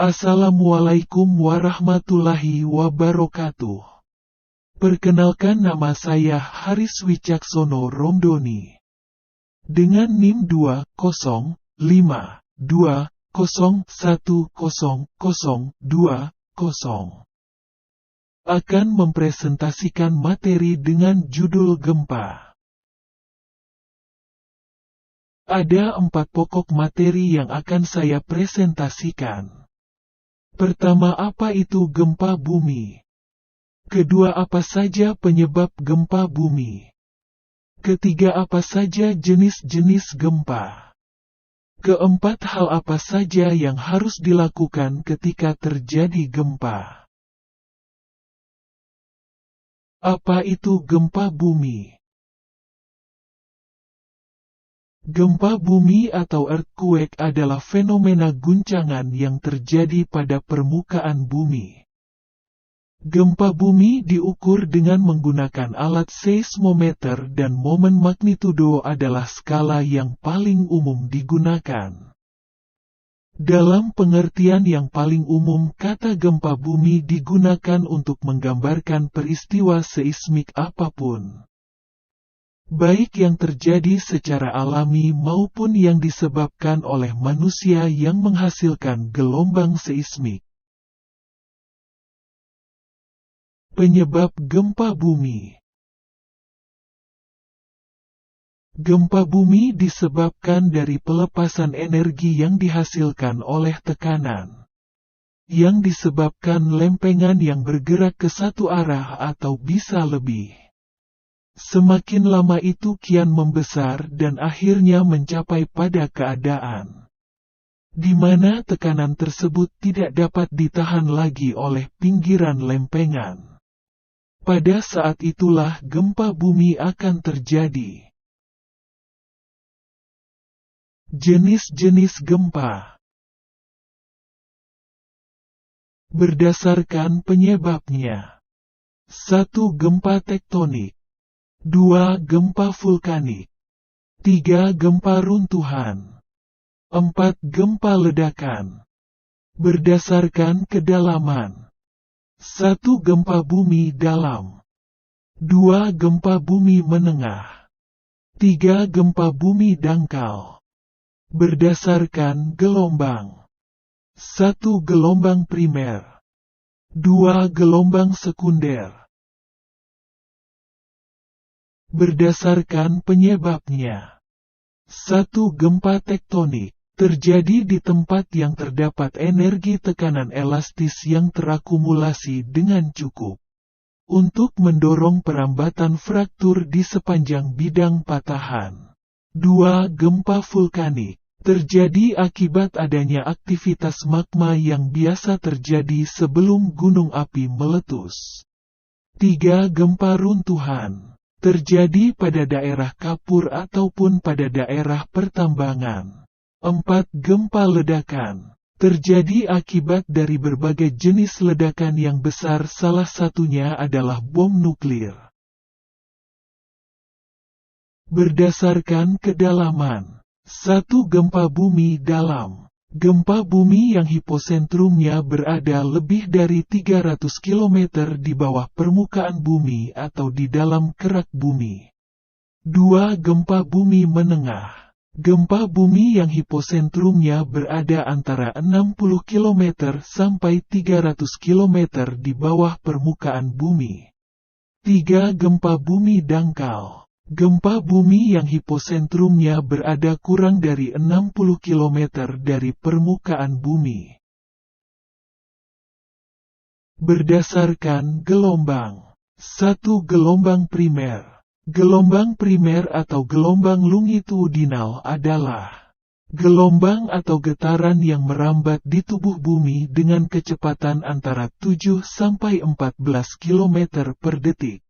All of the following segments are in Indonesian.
Assalamualaikum warahmatullahi wabarakatuh. Perkenalkan, nama saya Haris Wicaksono Romdoni. Dengan NIM 20520101020 akan mempresentasikan materi dengan judul gempa. Ada 4 pokok materi yang akan saya presentasikan. Pertama, apa itu gempa bumi? Kedua, apa saja penyebab gempa bumi? Ketiga, apa saja jenis-jenis gempa? Keempat, hal apa saja yang harus dilakukan ketika terjadi gempa? Apa itu gempa bumi? Gempa bumi atau earthquake adalah fenomena guncangan yang terjadi pada permukaan bumi. Gempa bumi diukur dengan menggunakan alat seismometer dan momen magnitudo adalah skala yang paling umum digunakan. Dalam pengertian yang paling umum, kata gempa bumi digunakan untuk menggambarkan peristiwa seismik apapun, baik yang terjadi secara alami maupun yang disebabkan oleh manusia yang menghasilkan gelombang seismik. Penyebab gempa bumi. Gempa bumi disebabkan dari pelepasan energi yang dihasilkan oleh tekanan, yang disebabkan lempengan yang bergerak ke satu arah atau bisa lebih. Semakin lama itu kian membesar dan akhirnya mencapai pada keadaan di mana tekanan tersebut tidak dapat ditahan lagi oleh pinggiran lempengan. Pada saat itulah gempa bumi akan terjadi. Jenis-jenis gempa. Berdasarkan penyebabnya. 1. Gempa tektonik. 2. Gempa vulkanik. 3. Gempa runtuhan. 4. Gempa ledakan. Berdasarkan kedalaman. 1. Gempa bumi dalam. 2. Gempa bumi menengah. 3. Gempa bumi dangkal. Berdasarkan gelombang. 1. Gelombang primer. 2. Gelombang sekunder. Berdasarkan penyebabnya. 1. Gempa tektonik. Terjadi di tempat yang terdapat energi tekanan elastis yang terakumulasi dengan cukup untuk mendorong perambatan fraktur di sepanjang bidang patahan. 2. Gempa vulkanik. Terjadi akibat adanya aktivitas magma yang biasa terjadi sebelum gunung api meletus. 3. Gempa runtuhan. Terjadi pada daerah kapur ataupun pada daerah pertambangan. 4. Gempa ledakan. Terjadi akibat dari berbagai jenis ledakan yang besar, salah satunya adalah bom nuklir. Berdasarkan kedalaman. 1. Gempa bumi dalam. Gempa bumi yang hiposentrumnya berada lebih dari 300 km di bawah permukaan bumi atau di dalam kerak bumi. 2. Gempa bumi menengah. Gempa bumi yang hiposentrumnya berada antara 60 km sampai 300 km di bawah permukaan bumi. 3. Gempa bumi dangkal. Gempa bumi yang hiposentrumnya berada kurang dari 60 km dari permukaan bumi. Berdasarkan gelombang. 1. Gelombang primer. Gelombang primer atau gelombang longitudinal adalah gelombang atau getaran yang merambat di tubuh bumi dengan kecepatan antara 7 sampai 14 km per detik.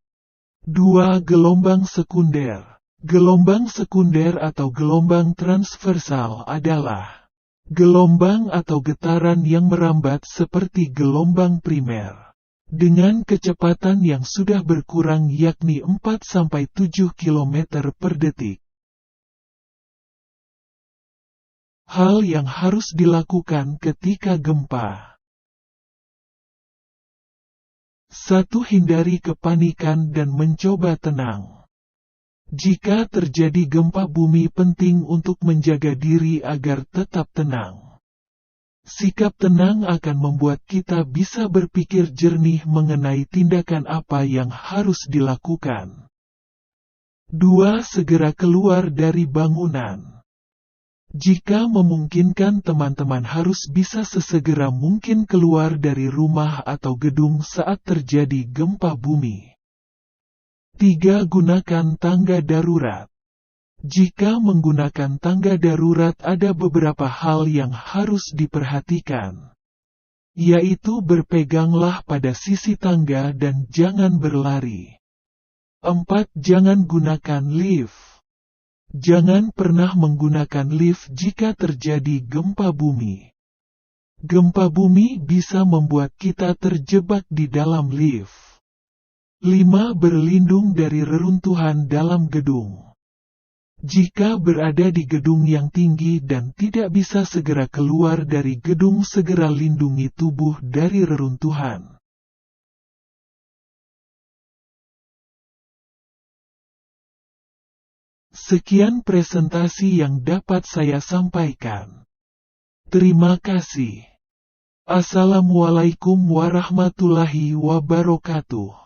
2. Gelombang sekunder. Gelombang sekunder atau gelombang transversal adalah gelombang atau getaran yang merambat seperti gelombang primer, dengan kecepatan yang sudah berkurang yakni 4-7 km per detik. Hal yang harus dilakukan ketika gempa. 1. Hindari kepanikan dan mencoba tenang. Jika terjadi gempa bumi, penting untuk menjaga diri agar tetap tenang. Sikap tenang akan membuat kita bisa berpikir jernih mengenai tindakan apa yang harus dilakukan. 2. Segera keluar dari bangunan. Jika memungkinkan, teman-teman harus bisa sesegera mungkin keluar dari rumah atau gedung saat terjadi gempa bumi. 3. Gunakan tangga darurat. Jika menggunakan tangga darurat, ada beberapa hal yang harus diperhatikan, yaitu berpeganglah pada sisi tangga dan jangan berlari. 4. Jangan gunakan lift. Jangan pernah menggunakan lift jika terjadi gempa bumi. Gempa bumi bisa membuat kita terjebak di dalam lift. 5. Berlindung dari reruntuhan dalam gedung. Jika berada di gedung yang tinggi dan tidak bisa segera keluar dari gedung, segera lindungi tubuh dari reruntuhan. Sekian presentasi yang dapat saya sampaikan. Terima kasih. Assalamualaikum warahmatullahi wabarakatuh.